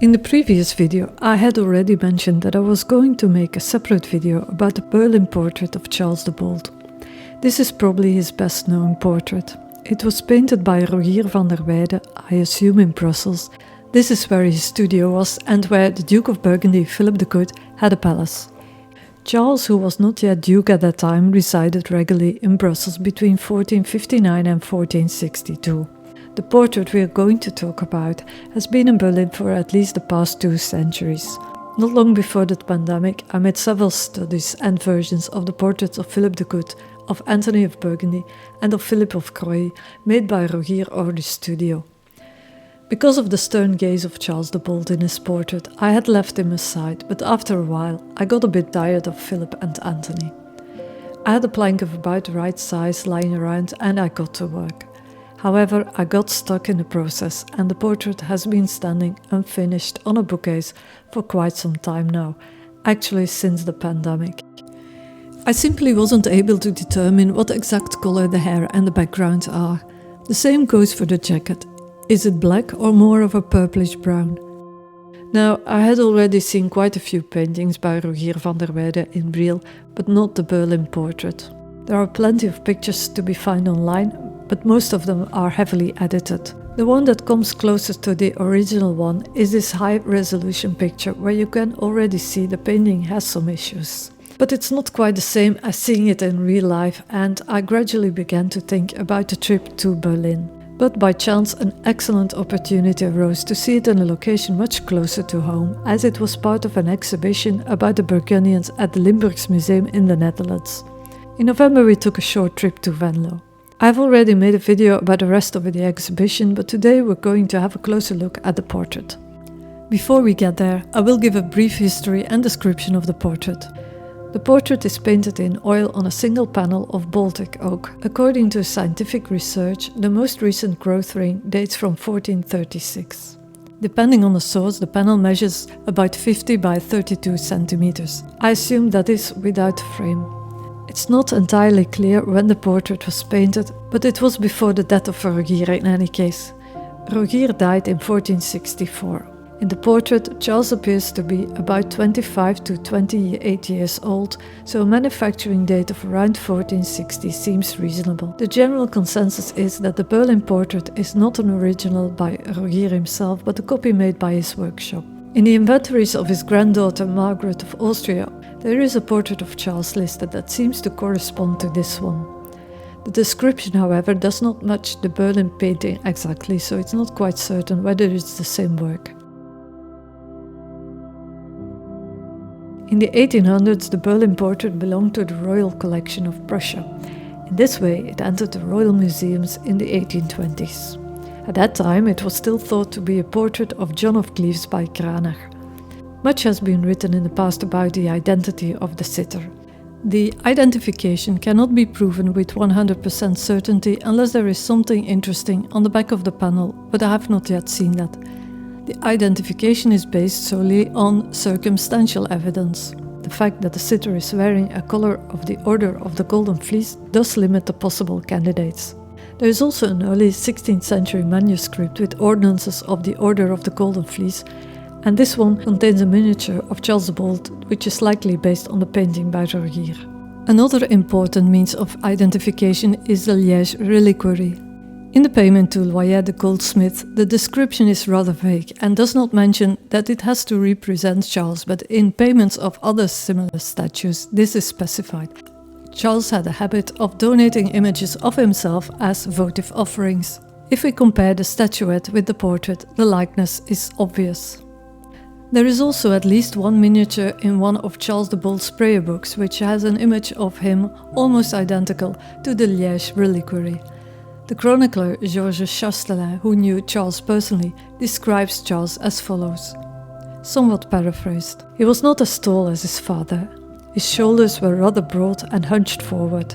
In the previous video, I had already mentioned that I was going to make a separate video about the Berlin portrait of Charles the Bold. This is probably his best known portrait. It was painted by Rogier van der Weyden, I assume in Brussels. This is where his studio was and where the Duke of Burgundy, Philip the Good, had a palace. Charles, who was not yet Duke at that time, resided regularly in Brussels between 1459 and 1462. The portrait we are going to talk about has been in Berlin for at least the past 2 centuries. Not long before the pandemic, I made several studies and versions of the portraits of Philip the Good, of Anthony of Burgundy and of Philip of Croy, made by Rogier over the studio. Because of the stern gaze of Charles the Bold in his portrait, I had left him aside, but after a while I got a bit tired of Philip and Anthony. I had a plank of about the right size lying around and I got to work. However, I got stuck in the process and the portrait has been standing unfinished on a bookcase for quite some time now, actually since the pandemic. I simply wasn't able to determine what exact color the hair and the background are. The same goes for the jacket. Is it black or more of a purplish brown? Now, I had already seen quite a few paintings by Rogier van der Weyden in real, but not the Berlin portrait. There are plenty of pictures to be found online, but most of them are heavily edited. The one that comes closest to the original one is this high-resolution picture where you can already see the painting has some issues. But it's not quite the same as seeing it in real life, and I gradually began to think about the trip to Berlin. But by chance an excellent opportunity arose to see it in a location much closer to home, as it was part of an exhibition about the Burgundians at the Limburgs Museum in the Netherlands. In November we took a short trip to Venlo. I've already made a video about the rest of the exhibition, but today we're going to have a closer look at the portrait. Before we get there, I will give a brief history and description of the portrait. The portrait is painted in oil on a single panel of Baltic oak. According to scientific research, the most recent growth ring dates from 1436. Depending on the source, the panel measures about 50 by 32 centimeters. I assume that is without frame. It's not entirely clear when the portrait was painted, but it was before the death of Rogier in any case. Rogier died in 1464. In the portrait, Charles appears to be about 25 to 28 years old, so a manufacturing date of around 1460 seems reasonable. The general consensus is that the Berlin portrait is not an original by Rogier himself, but a copy made by his workshop. In the inventories of his granddaughter Margaret of Austria, there is a portrait of Charles listed that seems to correspond to this one. The description, however, does not match the Berlin painting exactly, so it's not quite certain whether it's the same work. In the 1800s, the Berlin portrait belonged to the royal collection of Prussia. In this way, it entered the royal museums in the 1820s. At that time, it was still thought to be a portrait of John of Cleves by Cranach. Much has been written in the past about the identity of the sitter. The identification cannot be proven with 100% certainty unless there is something interesting on the back of the panel, but I have not yet seen that. The identification is based solely on circumstantial evidence. The fact that the sitter is wearing a collar of the Order of the Golden Fleece does limit the possible candidates. There is also an early 16th century manuscript with ordinances of the Order of the Golden Fleece, and this one contains a miniature of Charles the Bold, which is likely based on the painting by Rogier. Another important means of identification is the liège reliquary. In the payment to Loyer the goldsmith, the description is rather vague and does not mention that it has to represent Charles, but in payments of other similar statues, this is specified. Charles had a habit of donating images of himself as votive offerings. If we compare the statuette with the portrait, the likeness is obvious. There is also at least one miniature in one of Charles the Bold's prayer books, which has an image of him almost identical to the Liège reliquary. The chronicler Georges Chastelain, who knew Charles personally, describes Charles as follows. Somewhat paraphrased. He was not as tall as his father. His shoulders were rather broad and hunched forward.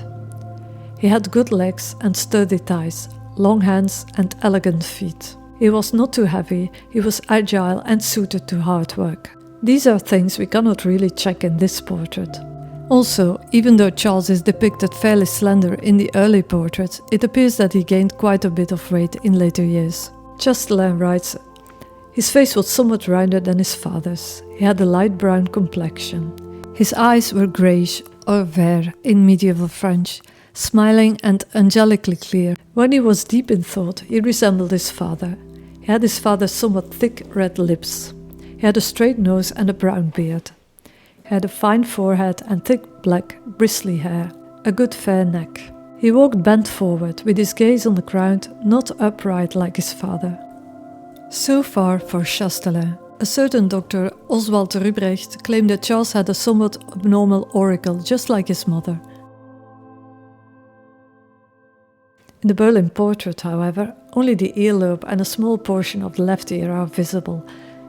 He had good legs and sturdy thighs, long hands and elegant feet. He was not too heavy, he was agile and suited to hard work. These are things we cannot really check in this portrait. Also, even though Charles is depicted fairly slender in the early portraits, it appears that he gained quite a bit of weight in later years. Chastelain writes, His face was somewhat rounder than his father's. He had a light brown complexion. His eyes were greyish or vert in medieval French, smiling and angelically clear. When he was deep in thought, he resembled his father. He had his father's somewhat thick red lips. He had a straight nose and a brown beard. He had a fine forehead and thick black, bristly hair, a good fair neck. He walked bent forward, with his gaze on the ground, not upright like his father. So far for Chastelin. A certain Dr. Oswald Rubrecht claimed that Charles had a somewhat abnormal auricle, just like his mother. In the Berlin portrait, however, only the earlobe and a small portion of the left ear are visible,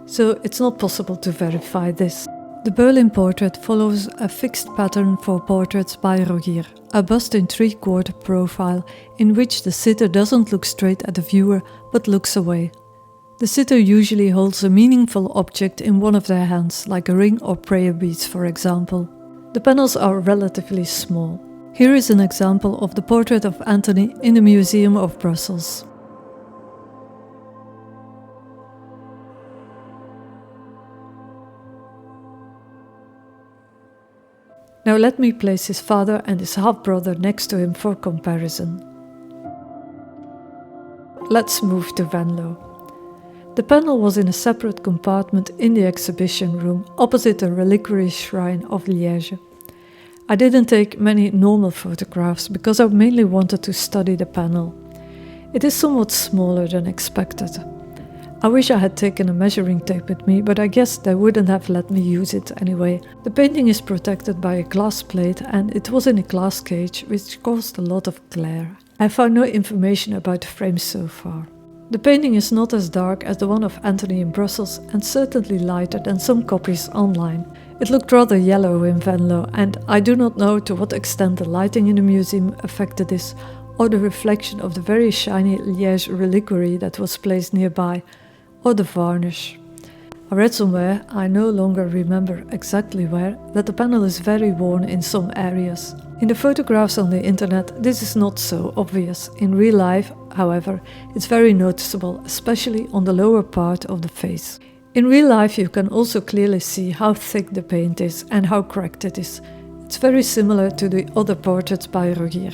so it's not possible to verify this. The Berlin portrait follows a fixed pattern for portraits by Rogier, a bust in 3/4 profile in which the sitter doesn't look straight at the viewer but looks away. The sitter usually holds a meaningful object in one of their hands, like a ring or prayer beads, for example. The panels are relatively small. Here is an example of the portrait of Anthony in the Museum of Brussels. Now let me place his father and his half-brother next to him for comparison. Let's move to Venlo. The panel was in a separate compartment in the exhibition room, opposite the reliquary shrine of Liège. I didn't take many normal photographs because I mainly wanted to study the panel. It is somewhat smaller than expected. I wish I had taken a measuring tape with me, but I guess they wouldn't have let me use it anyway. The painting is protected by a glass plate and it was in a glass cage, which caused a lot of glare. I found no information about the frame so far. The painting is not as dark as the one of Anthony in Brussels and certainly lighter than some copies online. It looked rather yellow in Venlo, and I do not know to what extent the lighting in the museum affected this, or the reflection of the very shiny Liège reliquary that was placed nearby, or the varnish. I read somewhere, I no longer remember exactly where, that the panel is very worn in some areas. In the photographs on the internet, this is not so obvious. In real life, however, it's very noticeable, especially on the lower part of the face. In real life, you can also clearly see how thick the paint is and how cracked it is. It's very similar to the other portraits by Rogier.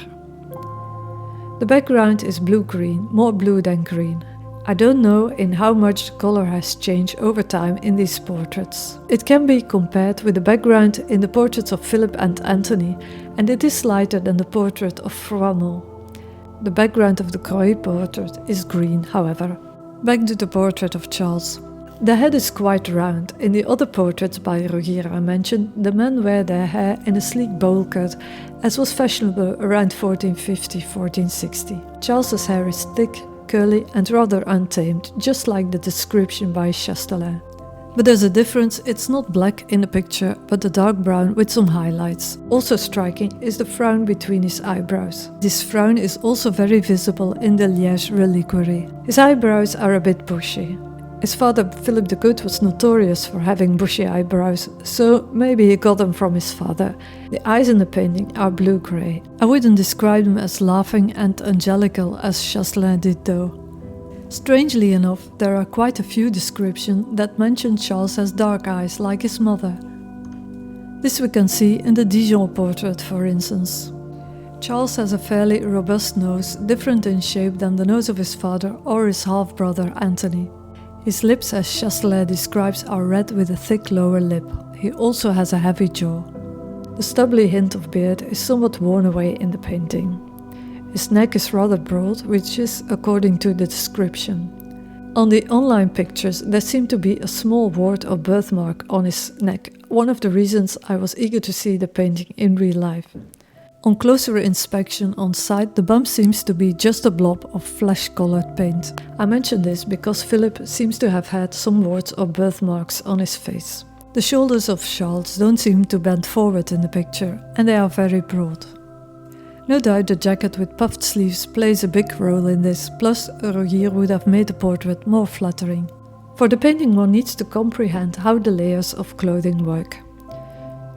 The background is blue-green, more blue than green. I don't know in how much the color has changed over time in these portraits. It can be compared with the background in the portraits of Philip and Anthony, and it is lighter than the portrait of Froment. The background of the Croix portrait is green, however. Back to the portrait of Charles. The head is quite round. In the other portraits by Rogier I mentioned, the men wear their hair in a sleek bowl cut, as was fashionable around 1450-1460. Charles's hair is thick, curly and rather untamed, just like the description by Chastelin. But there's a difference, it's not black in the picture, but a dark brown with some highlights. Also striking is the frown between his eyebrows. This frown is also very visible in the Liège reliquary. His eyebrows are a bit bushy. His father, Philip the Good, was notorious for having bushy eyebrows, so maybe he got them from his father. The eyes in the painting are blue-grey. I wouldn't describe them as laughing and angelical as Chastelin did though. Strangely enough, there are quite a few descriptions that mention Charles has dark eyes like his mother. This we can see in the Dijon portrait, for instance. Charles has a fairly robust nose, different in shape than the nose of his father or his half-brother Anthony. His lips, as Chastelin describes, are red with a thick lower lip. He also has a heavy jaw. The stubbly hint of beard is somewhat worn away in the painting. His neck is rather broad, which is according to the description. On the online pictures, there seemed to be a small wart or birthmark on his neck, one of the reasons I was eager to see the painting in real life. On closer inspection on site, the bump seems to be just a blob of flesh-colored paint. I mention this because Philip seems to have had some warts or birthmarks on his face. The shoulders of Charles don't seem to bend forward in the picture, and they are very broad. No doubt the jacket with puffed sleeves plays a big role in this, plus Rogier would have made the portrait more flattering. For the painting one needs to comprehend how the layers of clothing work.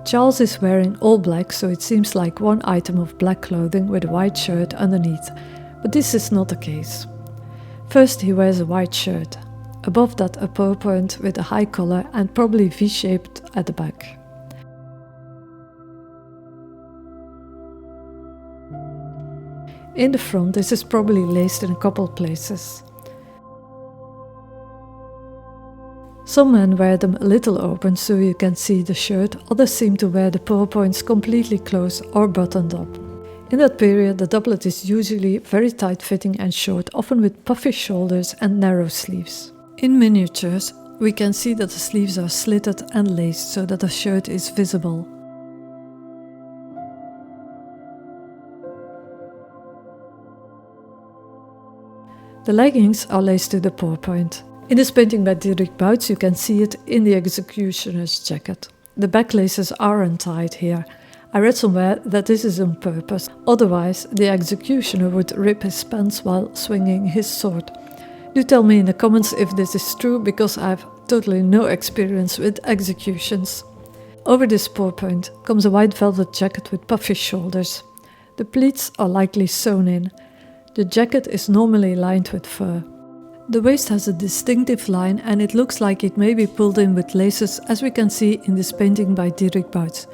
Charles is wearing all black, so it seems like one item of black clothing with a white shirt underneath, but this is not the case. First he wears a white shirt. above that a PowerPoint with a high collar and probably V-shaped at the back. In the front, this is probably laced in a couple places. Some men wear them a little open so you can see the shirt, others seem to wear the PowerPoints completely closed or buttoned up. In that period, the doublet is usually very tight-fitting and short, often with puffy shoulders and narrow sleeves. In miniatures, we can see that the sleeves are slitted and laced so that the shirt is visible. The leggings are laced to the PowerPoint. In this painting by Dirk Bouts, you can see it in the executioner's jacket. The back laces are untied here. I read somewhere that this is on purpose, otherwise the executioner would rip his pants while swinging his sword. Do tell me in the comments if this is true, because I have totally no experience with executions. Over this PowerPoint comes a white velvet jacket with puffy shoulders. The pleats are likely sewn in. The jacket is normally lined with fur. The waist has a distinctive line and it looks like it may be pulled in with laces, as we can see in this painting by Dirk Bouts.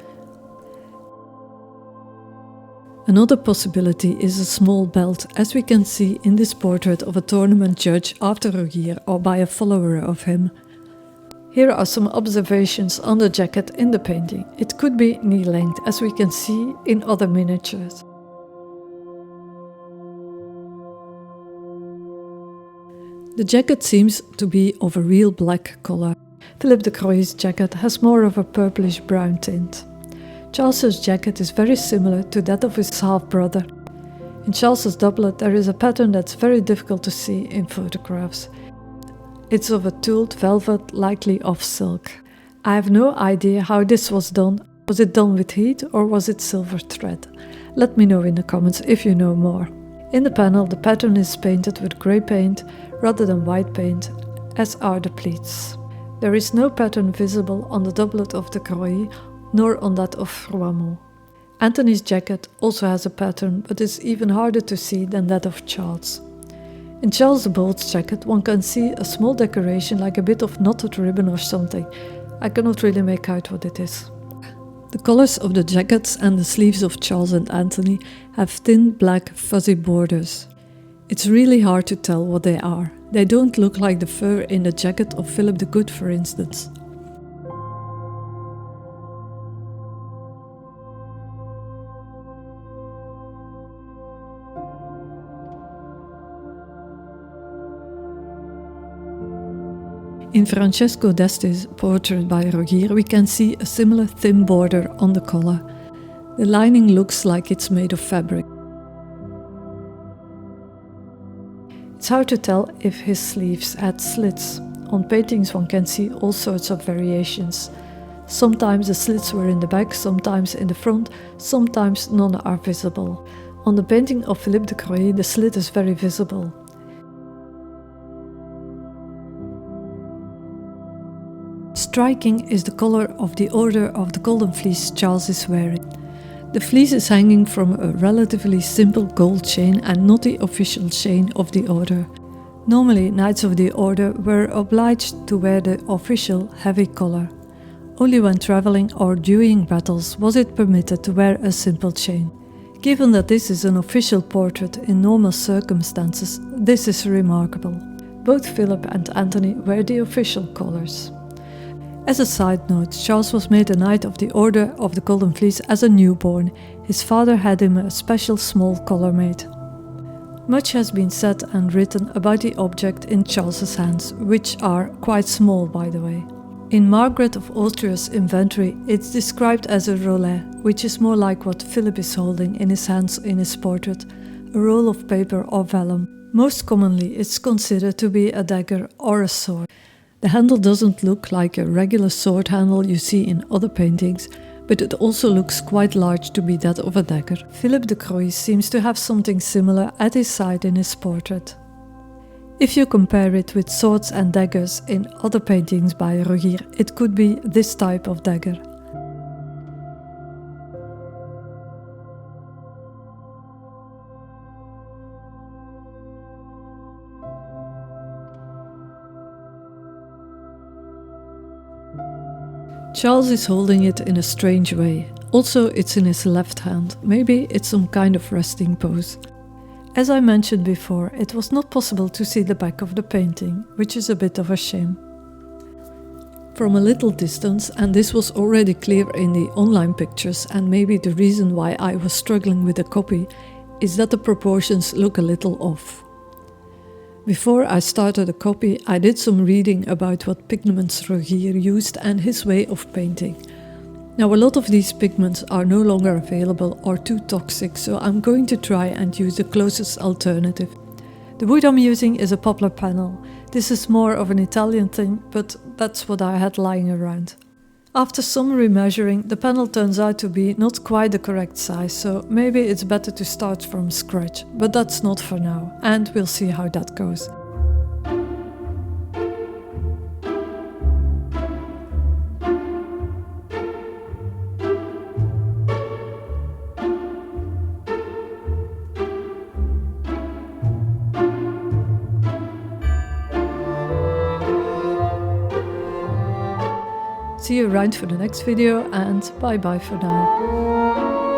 Another possibility is a small belt, as we can see in this portrait of a tournament judge after a year or by a follower of him. Here are some observations on the jacket in the painting. It could be knee length, as we can see in other miniatures. The jacket seems to be of a real black color. Philippe de Croix's jacket has more of a purplish brown tint. Charles's jacket is very similar to that of his half-brother. In Charles's doublet there is a pattern that's very difficult to see in photographs. It's of a tooled velvet, likely of silk. I have no idea how this was done. Was it done with heat or was it silver thread? Let me know in the comments if you know more. In the panel the pattern is painted with grey paint rather than white paint, as are the pleats. There is no pattern visible on the doublet of de Croix, nor on that of Froidmont. Anthony's jacket also has a pattern, but is even harder to see than that of Charles. In Charles the Bold's jacket one can see a small decoration like a bit of knotted ribbon or something. I cannot really make out what it is. The colors of the jackets and the sleeves of Charles and Anthony have thin black fuzzy borders. It's really hard to tell what they are. They don't look like the fur in the jacket of Philip the Good, for instance. In Francesco d'Este's portrait by Rogier, we can see a similar thin border on the collar. The lining looks like it's made of fabric. It's hard to tell if his sleeves had slits. On paintings one can see all sorts of variations. Sometimes the slits were in the back, sometimes in the front, sometimes none are visible. On the painting of Philippe de Croix the slit is very visible. Striking is the color of the Order of the Golden Fleece Charles is wearing. The fleece is hanging from a relatively simple gold chain and not the official chain of the order. Normally, Knights of the Order were obliged to wear the official heavy collar. Only when traveling or during battles was it permitted to wear a simple chain. Given that this is an official portrait in normal circumstances, this is remarkable. Both Philip and Anthony wear the official collars. As a side note, Charles was made a Knight of the Order of the Golden Fleece as a newborn. His father had him a special small collar made. Much has been said and written about the object in Charles's hands, which are quite small, by the way. In Margaret of Austria's inventory, it's described as a rollet, which is more like what Philip is holding in his hands in his portrait, a roll of paper or vellum. Most commonly, it's considered to be a dagger or a sword. The handle doesn't look like a regular sword handle you see in other paintings, but it also looks quite large to be that of a dagger. Philippe de Croix seems to have something similar at his side in his portrait. If you compare it with swords and daggers in other paintings by Rogier, it could be this type of dagger. Charles is holding it in a strange way. Also, it's in his left hand. Maybe it's some kind of resting pose. As I mentioned before, it was not possible to see the back of the painting, which is a bit of a shame. From a little distance, and this was already clear in the online pictures, and maybe the reason why I was struggling with the copy, is that the proportions look a little off. Before I started the copy, I did some reading about what pigments Rogier used and his way of painting. Now, a lot of these pigments are no longer available or too toxic, so I'm going to try and use the closest alternative. The wood I'm using is a poplar panel. This is more of an Italian thing, but that's what I had lying around. After some remeasuring, the panel turns out to be not quite the correct size, so maybe it's better to start from scratch, but that's not for now, and we'll see how that goes. See you around for the next video, and bye bye for now.